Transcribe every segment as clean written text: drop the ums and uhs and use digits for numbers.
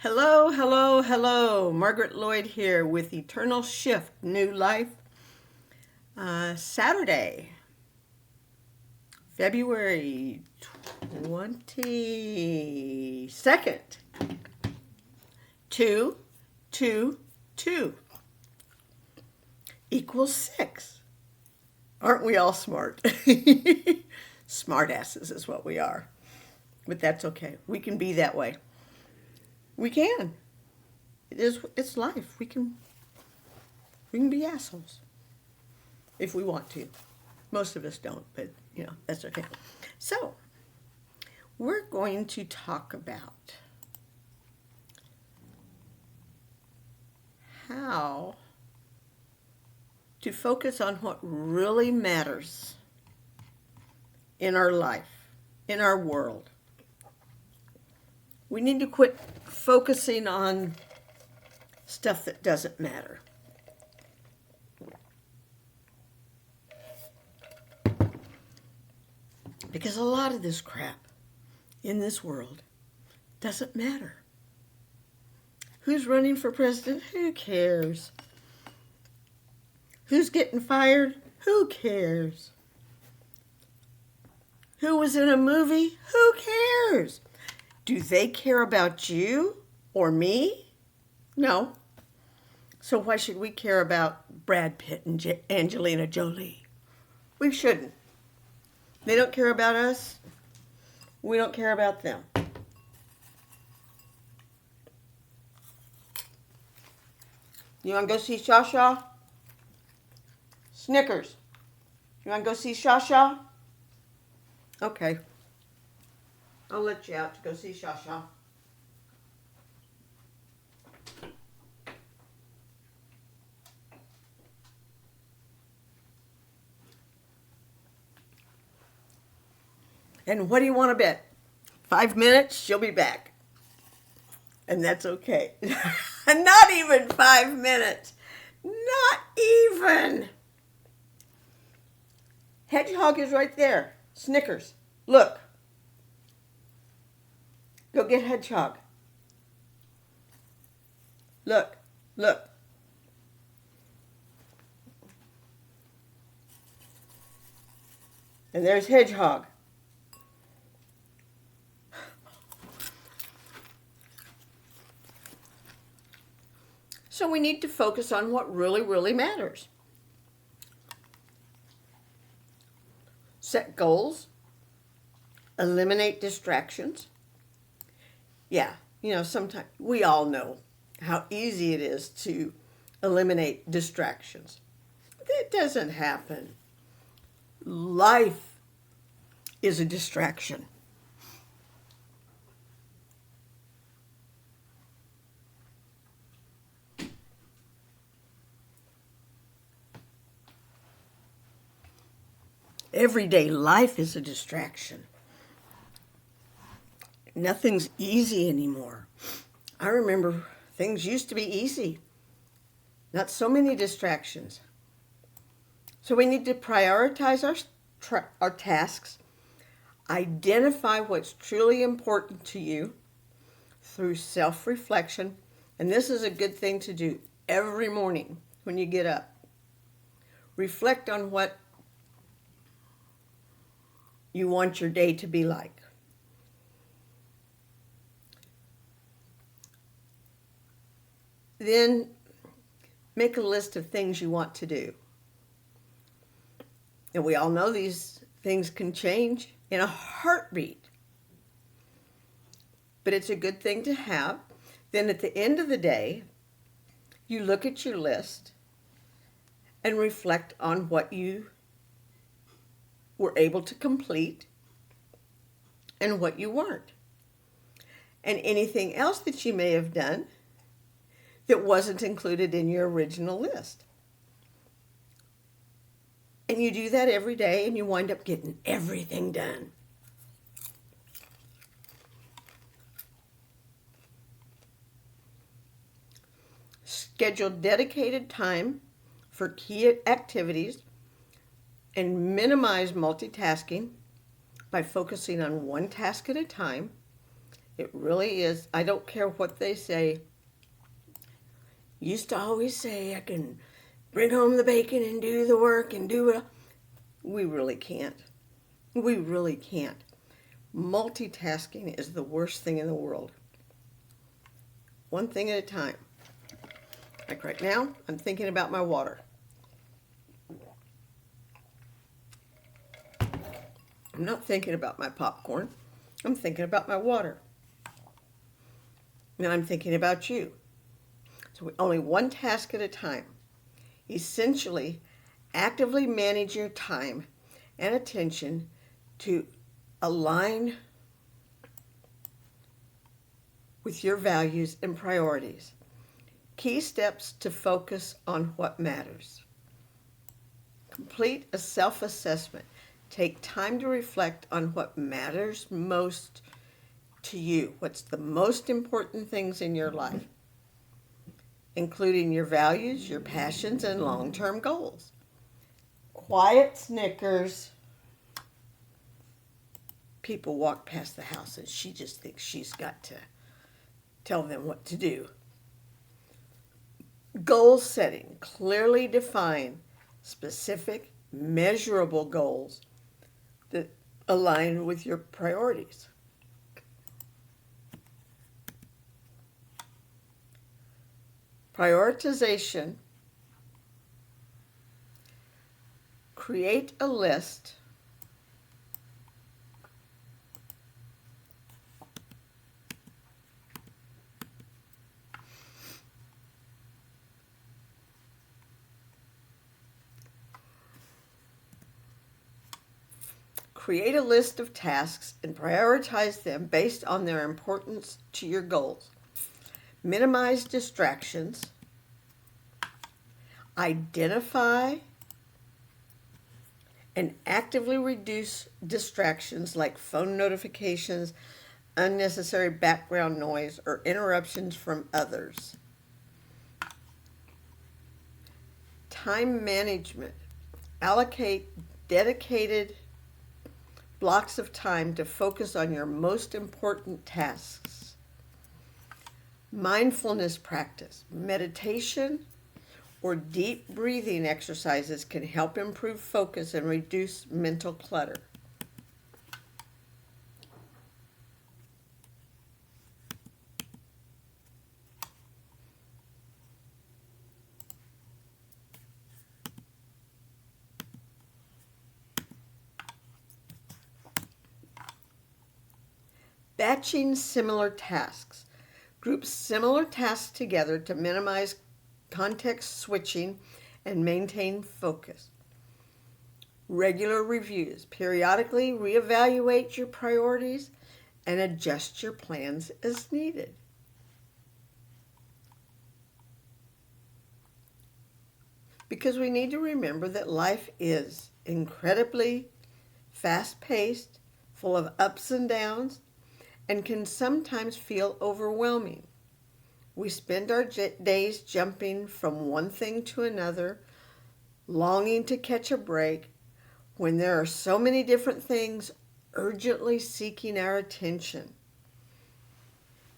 Hello, hello, hello. Margaret Lloyd here with Eternal Shift New Life. Saturday, February 22nd. 2, 2, 2 equals 6. Aren't we all smart? Smart asses is what we are. But that's okay. We can be that way. We can. It's life. We can be assholes if we want to. Most of us don't, but that's okay. So, we're going to talk about how to focus on what really matters in our life, in our world. We need to quit focusing on stuff that doesn't matter. Because a lot of this crap in this world doesn't matter. Who's running for president? Who cares? Who's getting fired? Who cares? Who was in a movie? Who cares? Do they care about you or me? No. So why should we care about Brad Pitt and Angelina Jolie? We shouldn't. They don't care about us. We don't care about them. You want to go see Shasha? Snickers. You want to go see Shasha? Okay. I'll let you out to go see Shasha. And what do you want to bet? 5 minutes, she'll be back. And that's okay. Not even 5 minutes. Not even. Hedgehog is right there. Snickers. Look. Go get Hedgehog. Look. Look. And there's Hedgehog. So we need to focus on what really, really matters. Set goals. Eliminate distractions. Yeah, sometimes we all know how easy it is to eliminate distractions. That doesn't happen. Life is a distraction. Everyday life is a distraction. Nothing's easy anymore. I remember things used to be easy. Not so many distractions. So we need to prioritize our tasks, identify what's truly important to you through self-reflection, and this is a good thing to do every morning when you get up. Reflect on what you want your day to be like. Then make a list of things you want to do. And we all know these things can change in a heartbeat. But it's a good thing to have. Then at the end of the day, you look at your list and reflect on what you were able to complete and what you weren't. And anything else that you may have done that wasn't included in your original list. And you do that every day and you wind up getting everything done. Schedule dedicated time for key activities and minimize multitasking by focusing on one task at a time It really is. I don't care what they say. Used to always say I can bring home the bacon and do the work and do it. We really can't. We really can't. Multitasking is the worst thing in the world. One thing at a time. Like right now, I'm thinking about my water. I'm not thinking about my popcorn. I'm thinking about my water. And I'm thinking about you. So only one task at a time. Essentially, actively manage your time and attention to align with your values and priorities. Key steps to focus on what matters. Complete a self-assessment. Take time to reflect on what matters most to you. What's the most important things in your life, including your values, your passions, and long-term goals. Quiet snickers. People walk past the house and she just thinks she's got to tell them what to do. Goal setting. Clearly define specific, measurable goals that align with your priorities. Prioritization. Create a list of tasks and prioritize them based on their importance to your goals. Minimize distractions. Identify and actively reduce distractions like phone notifications, unnecessary background noise, or interruptions from others. Time management. Allocate dedicated blocks of time to focus on your most important tasks. Mindfulness practice. Meditation or deep breathing exercises can help improve focus and reduce mental clutter. Batching similar tasks. Group similar tasks together to minimize context switching and maintain focus. Regular reviews. Periodically reevaluate your priorities and adjust your plans as needed. Because we need to remember that life is incredibly fast-paced, full of ups and downs, and can sometimes feel overwhelming. We spend our days jumping from one thing to another, longing to catch a break, when there are so many different things urgently seeking our attention.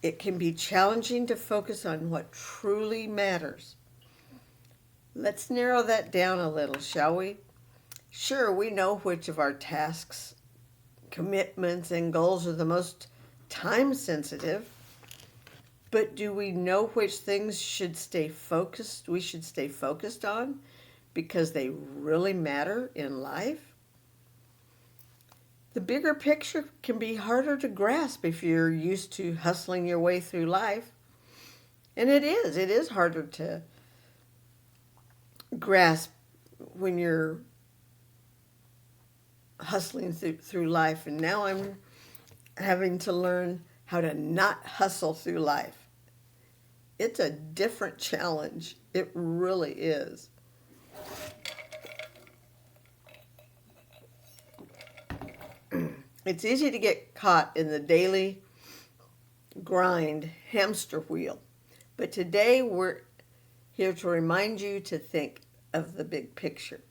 It can be challenging to focus on what truly matters. Let's narrow that down a little, shall we? Sure, we know which of our tasks, commitments, and goals are the most time sensitive, but do we know which things we should stay focused on because they really matter in life? The bigger picture can be harder to grasp if you're used to hustling your way through life. And it is harder to grasp when you're hustling through life. And now I'm having to learn how to not hustle through life. It's a different challenge. It really is. It's easy to get caught in the daily grind hamster wheel. But today we're here to remind you to think of the big picture.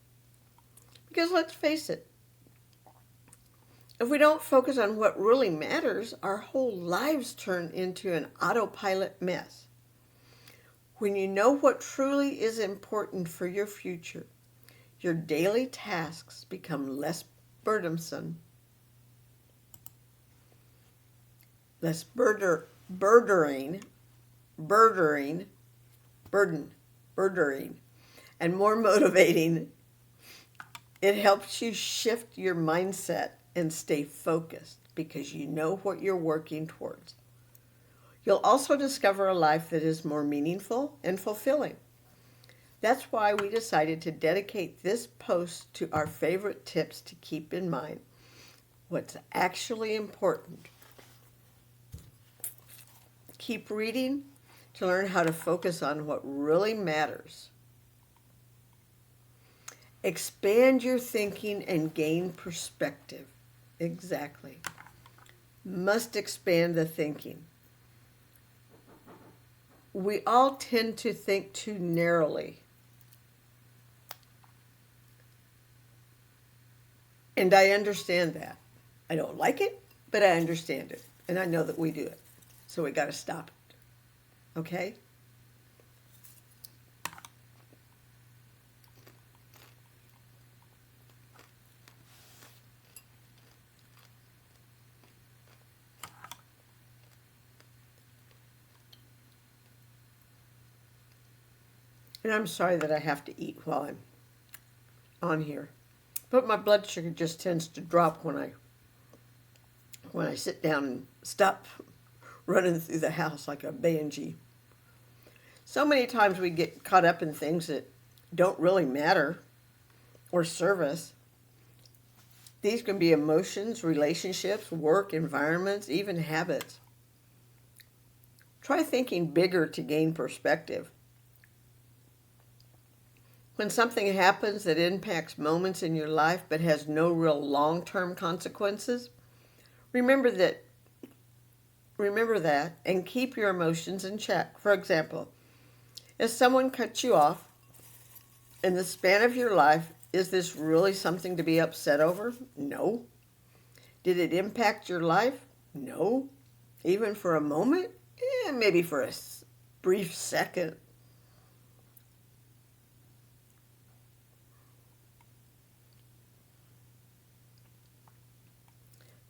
Because let's face it, If we don't focus on what really matters, our whole lives turn into an autopilot mess. When you know what truly is important for your future, your daily tasks become less burdensome, less burdering, and more motivating. It helps you shift your mindset and stay focused because you know what you're working towards. You'll also discover a life that is more meaningful and fulfilling. That's why we decided to dedicate this post to our favorite tips to keep in mind what's actually important. Keep reading to learn how to focus on what really matters. Expand your thinking and gain perspective. Exactly. Must expand the thinking. We all tend to think too narrowly. And I understand that. I don't like it, but I understand it. And I know that we do it. So we got to stop it. Okay? And I'm sorry that I have to eat while I'm on here. But my blood sugar just tends to drop when I sit down and stop running through the house like a banshee. So many times we get caught up in things that don't really matter or serve us. These can be emotions, relationships, work, environments, even habits. Try thinking bigger to gain perspective. When something happens that impacts moments in your life but has no real long-term consequences, remember that and keep your emotions in check. For example, if someone cuts you off in the span of your life, is this really something to be upset over? No. Did it impact your life? No. Even for a moment? Maybe for a brief second.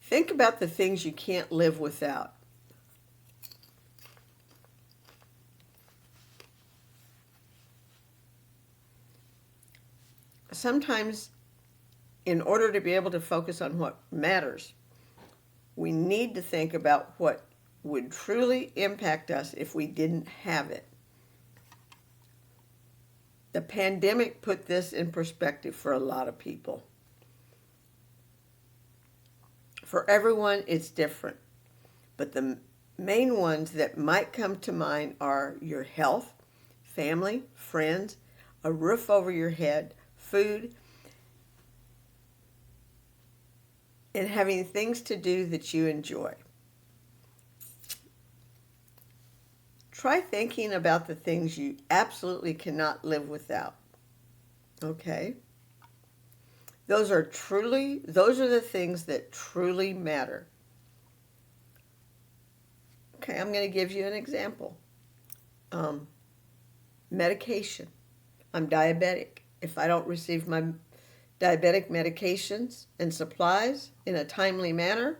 Think about the things you can't live without. Sometimes, in order to be able to focus on what matters, we need to think about what would truly impact us if we didn't have it. The pandemic put this in perspective for a lot of people. For everyone, it's different, but the main ones that might come to mind are your health, family, friends, a roof over your head, food, and having things to do that you enjoy. Try thinking about the things you absolutely cannot live without. Okay? Those are the things that truly matter. Okay, I'm going to give you an example. Medication. I'm diabetic. If I don't receive my diabetic medications and supplies in a timely manner,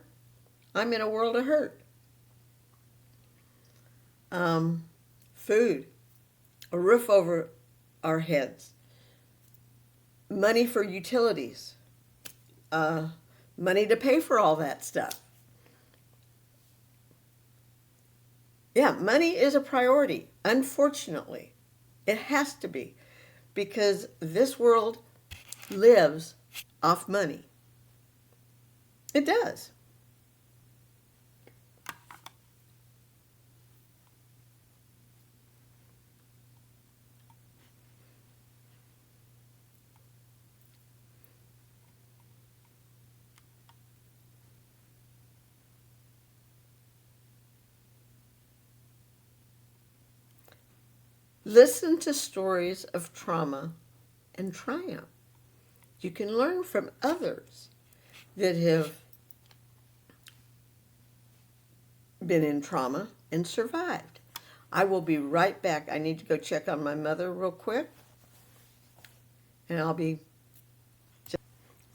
I'm in a world of hurt. Food, a roof over our heads, money for utilities, money to pay for all that stuff. Yeah, money is a priority, unfortunately. It has to be, because this world lives off money. It does. Listen to stories of trauma and triumph. You can learn from others that have been in trauma and survived. I will be right back. I need to go check on my mother real quick. And I'll be...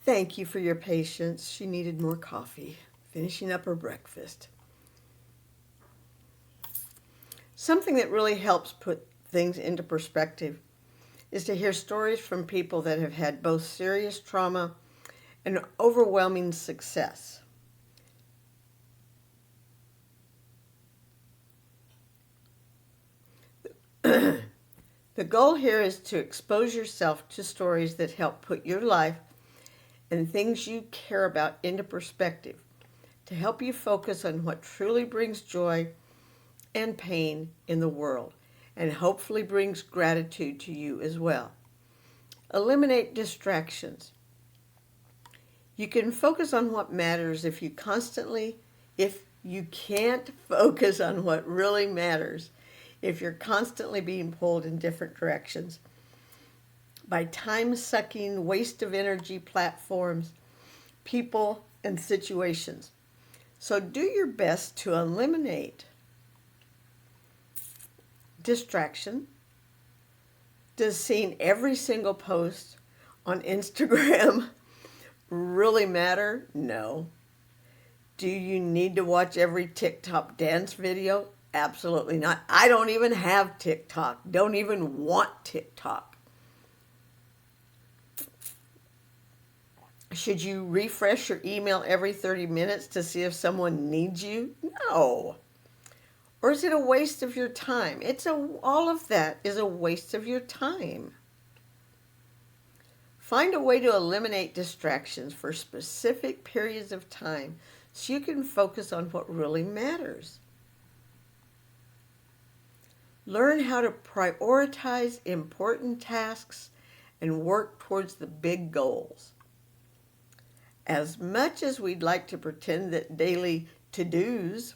Thank you for your patience. She needed more coffee, finishing up her breakfast. Something that really helps put things into perspective is to hear stories from people that have had both serious trauma and overwhelming success. The goal here is to expose yourself to stories that help put your life and things you care about into perspective, to help you focus on what truly brings joy and pain in the world, and hopefully brings gratitude to you as well. Eliminate distractions. You can focus on what matters if you can't focus on what really matters, if you're constantly being pulled in different directions by time-sucking, waste of energy platforms, people, and situations. So do your best to eliminate distraction. Does seeing every single post on Instagram really matter? No. Do you need to watch every TikTok dance video? Absolutely not. I don't even have TikTok. Don't even want TikTok. Should you refresh your email every 30 minutes to see if someone needs you? No. Or is it a waste of your time? All of that is a waste of your time. Find a way to eliminate distractions for specific periods of time so you can focus on what really matters. Learn how to prioritize important tasks and work towards the big goals. As much as we'd like to pretend that daily to-dos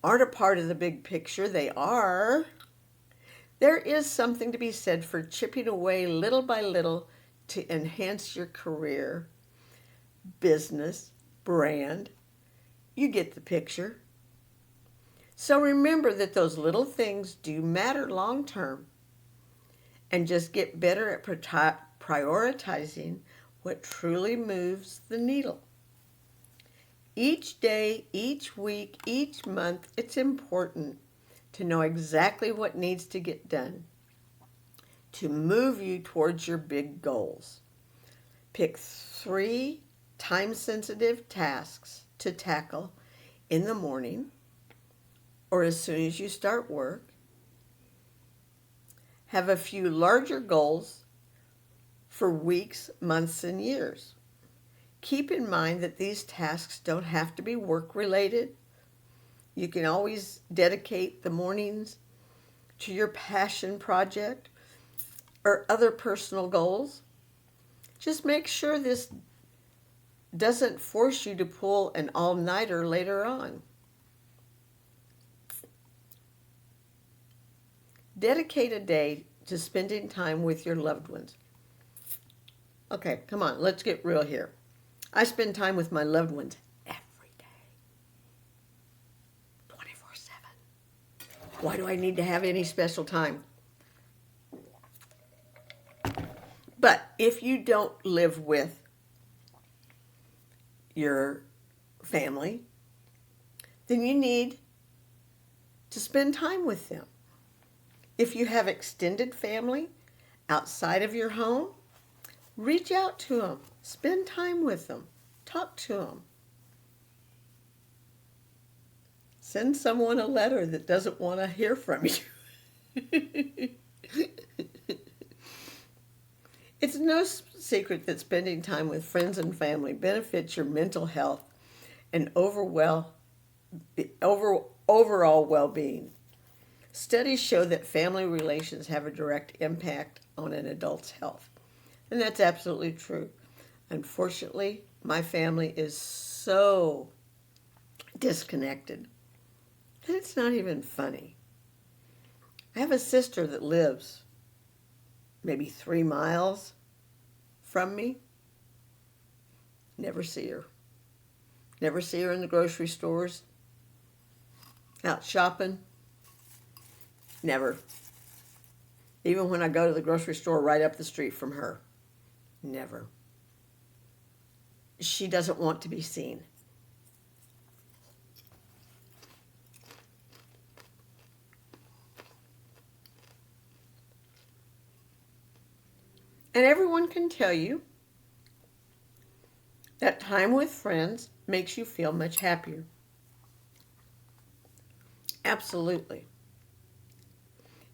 aren't a part of the big picture, they are. There is something to be said for chipping away little by little to enhance your career, business, brand. You get the picture. So remember that those little things do matter long term, and just get better at prioritizing what truly moves the needle. Each day, each week, each month, it's important to know exactly what needs to get done to move you towards your big goals. Pick 3 time-sensitive tasks to tackle in the morning or as soon as you start work. Have a few larger goals for weeks, months, and years. Keep in mind that these tasks don't have to be work-related. You can always dedicate the mornings to your passion project or other personal goals. Just make sure this doesn't force you to pull an all-nighter later on. Dedicate a day to spending time with your loved ones. Okay, come on, let's get real here. I spend time with my loved ones every day, 24/7. Why do I need to have any special time? But if you don't live with your family, then you need to spend time with them. If you have extended family outside of your home, reach out to them, spend time with them, talk to them. Send someone a letter that doesn't want to hear from you. It's no secret that spending time with friends and family benefits your mental health and overall well-being. Studies show that family relations have a direct impact on an adult's health. And that's absolutely true. Unfortunately, my family is so disconnected that it's not even funny. I have a sister that lives maybe 3 miles from me. Never see her. Never see her in the grocery stores. Out shopping? Never. Even when I go to the grocery store right up the street from her? Never. She doesn't want to be seen. And everyone can tell you that time with friends makes you feel much happier. Absolutely.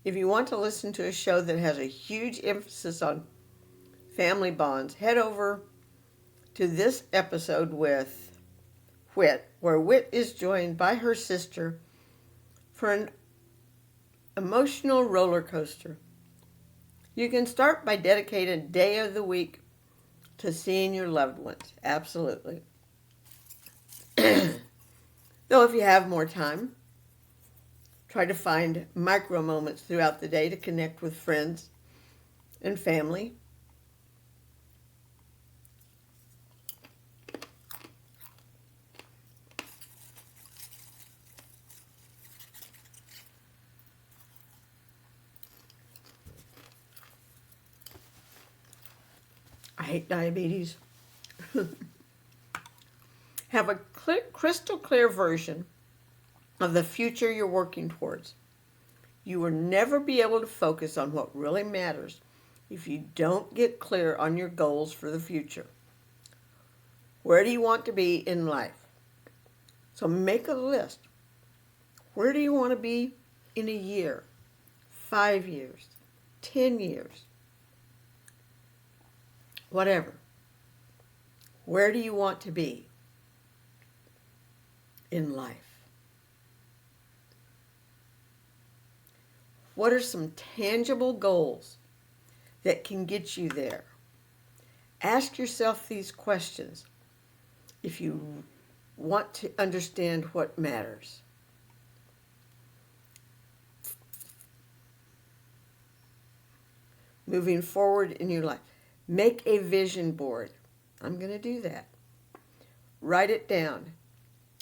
If you want to listen to a show that has a huge emphasis on family bonds, head over to this episode with Whit, where Whit is joined by her sister for an emotional roller coaster. You can start by dedicating a day of the week to seeing your loved ones. Absolutely. Though if you have more time, try to find micro moments throughout the day to connect with friends and family. I hate diabetes. Have a crystal clear version of the future you're working towards. You will never be able to focus on what really matters if you don't get clear on your goals for the future. Where do you want to be in life? So make a list. Where do you want to be in a year, 5 years, 10 years? Whatever. Where do you want to be in life? What are some tangible goals that can get you there? Ask yourself these questions if you want to understand what matters. Moving forward in your life, make a vision board. I'm going to do that. Write it down.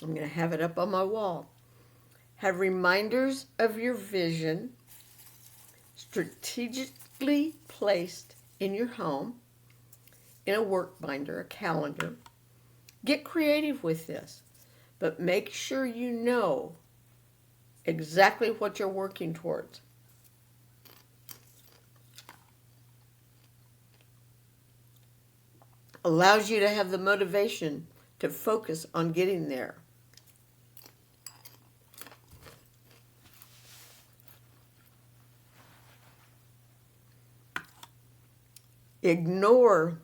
I'm going to have it up on my wall. Have reminders of your vision strategically placed in your home, in a work binder, a calendar. Get creative with this, but make sure you know exactly what you're working towards. Allows you to have the motivation to focus on getting there. Ignore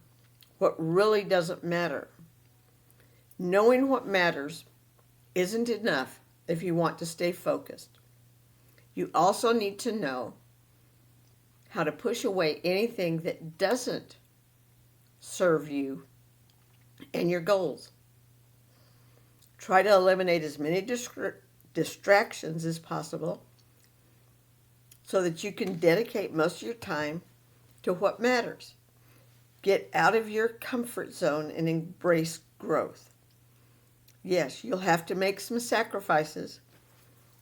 what really doesn't matter. Knowing what matters isn't enough if you want to stay focused. You also need to know how to push away anything that doesn't serve you and your goals. Try to eliminate as many distractions as possible so that you can dedicate most of your time to what matters. Get out of your comfort zone and embrace growth. Yes, you'll have to make some sacrifices,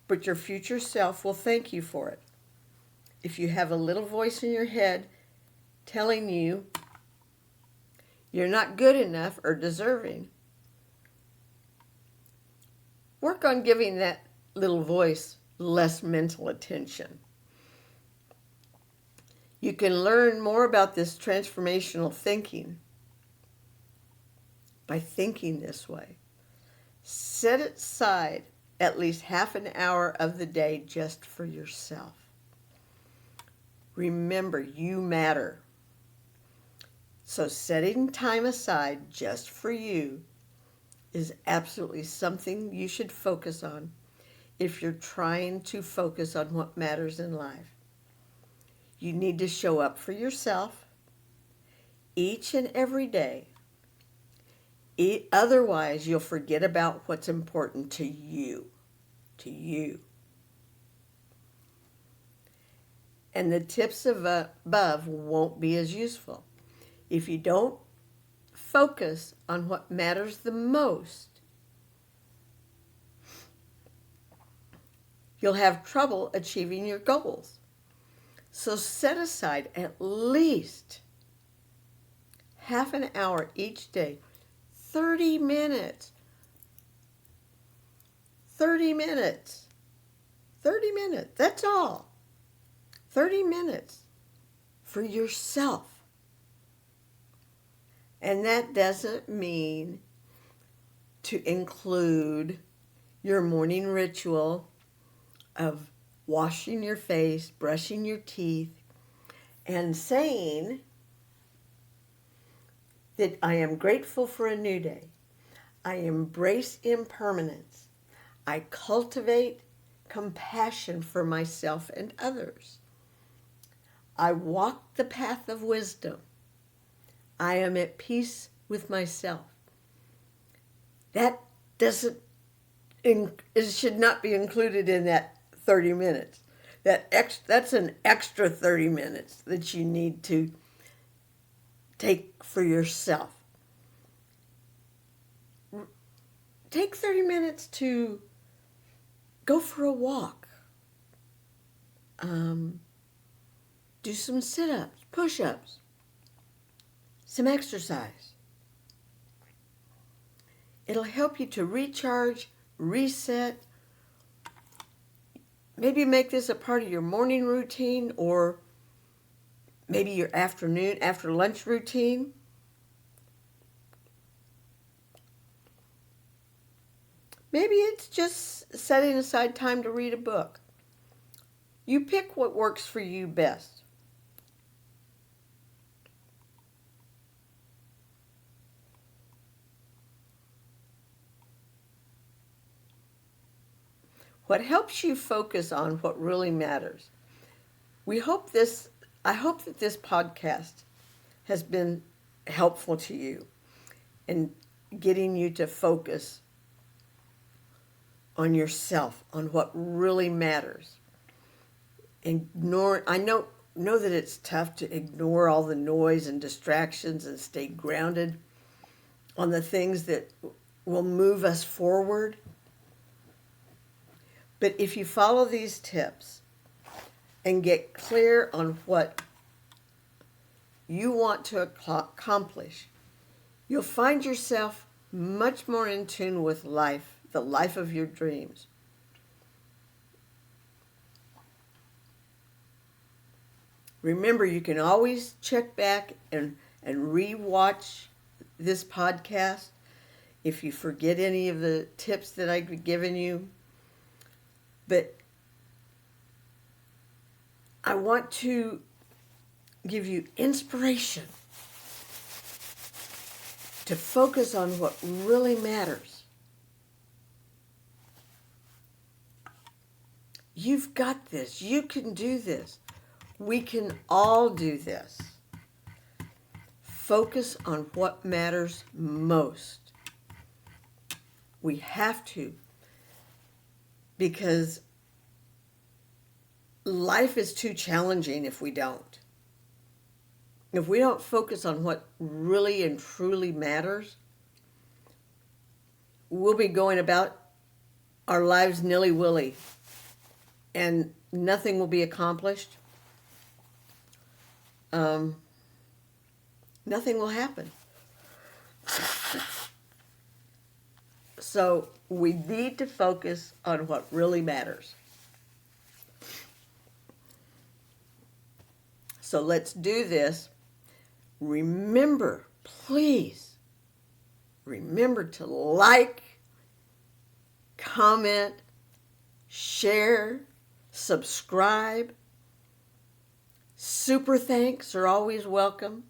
but your future self will thank you for it. If you have a little voice in your head telling you you're not good enough or deserving, work on giving that little voice less mental attention. You can learn more about this transformational thinking by thinking this way. Set aside at least half an hour of the day just for yourself. Remember, you matter. So setting time aside just for you is absolutely something you should focus on if you're trying to focus on what matters in life. You need to show up for yourself each and every day. Otherwise, you'll forget about what's important to you. To you. And the tips above won't be as useful. If you don't focus on what matters the most, you'll have trouble achieving your goals. So set aside at least half an hour each day, 30 minutes, 30 minutes, 30 minutes, that's all. 30 minutes for yourself. And that doesn't mean to include your morning ritual of washing your face, brushing your teeth, and saying that I am grateful for a new day. I embrace impermanence. I cultivate compassion for myself and others. I walk the path of wisdom. I am at peace with myself. That it should not be included in that 30 minutes. That's an extra 30 minutes that you need to take for yourself. Take 30 minutes to go for a walk. Do some sit-ups, push-ups, some exercise. It'll help you to recharge, reset. Maybe make this a part of your morning routine or maybe your afternoon, after lunch routine. Maybe it's just setting aside time to read a book. You pick what works for you best. What helps you focus on what really matters. I hope that this podcast has been helpful to you in getting you to focus on yourself, on what really matters. I know that it's tough to ignore all the noise and distractions and stay grounded on the things that will move us forward. But if you follow these tips and get clear on what you want to accomplish, you'll find yourself much more in tune with life, the life of your dreams. Remember, you can always check back and re-watch this podcast if you forget any of the tips that I've given you. But I want to give you inspiration to focus on what really matters. You've got this. You can do this. We can all do this. Focus on what matters most. We have to, because life is too challenging if we don't. If we don't focus on what really and truly matters, we'll be going about our lives nilly-willy and nothing will be accomplished. Nothing will happen. So we need to focus on what really matters. So let's do this. Remember, please, remember to like, comment, share, subscribe. Super thanks are always welcome.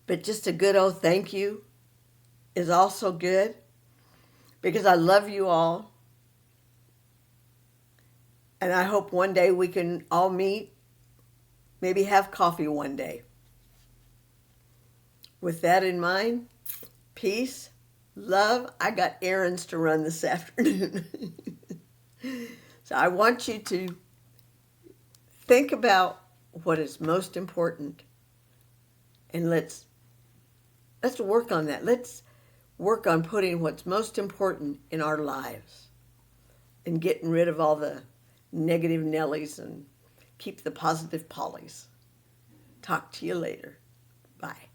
But just a good old thank you is also good, because I love you all. And I hope one day we can all meet, maybe have coffee one day. With that in mind, peace, love. I got errands to run this afternoon. So I want you to think about what is most important, and let's work on that. Let's work on putting what's most important in our lives and getting rid of all the negative Nellies and keep the positive Pollies. Talk to you later. Bye.